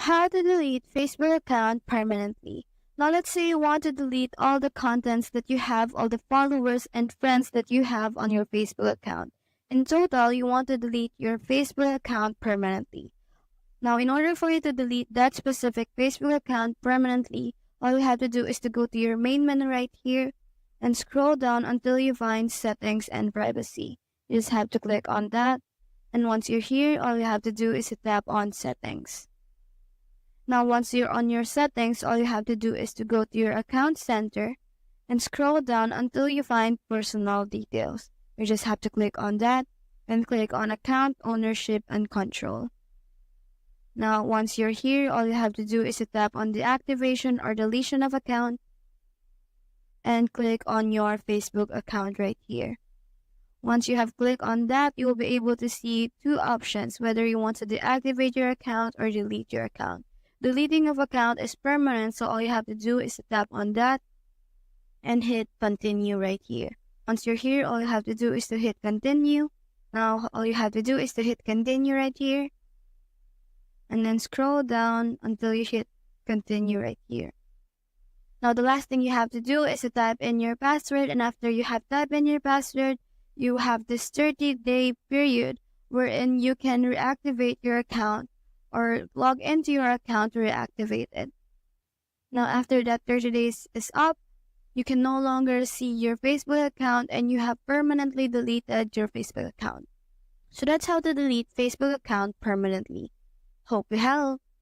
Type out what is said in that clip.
How to delete Facebook account permanently. Now let's say you want to delete all the contents that you have, all the followers and friends that you have on your Facebook account. In total, you want to delete your Facebook account permanently. Now, in order for you to delete that specific Facebook account permanently, all you have to do is to go to your main menu right here and scroll down until you find Settings and Privacy. You just have to click on that. And once you're here, all you have to do is to tap on Settings. Now, once you're on your settings, all you have to do is to go to your account center and scroll down until you find personal details. You just have to click on that and click on account ownership and control. Now, once you're here, all you have to do is to tap on the activation or deletion of account and click on your Facebook account right here. Once you have clicked on that, you will be able to see two options, whether you want to deactivate your account or delete your account. Deleting of account is permanent, so all you have to do is to tap on that and hit continue right here. Once you're here, all you have to do is to hit continue. Now, all you have to do is to hit continue right here and then scroll down until you hit continue right here. Now, the last thing you have to do is to type in your password, and after you have typed in your password, you have this 30-day period wherein you can reactivate your account or log into your account to reactivate it. Now, after that 30 days is up, you can no longer see your Facebook account and you have permanently deleted your Facebook account. So that's how to delete Facebook account permanently. Hope you help.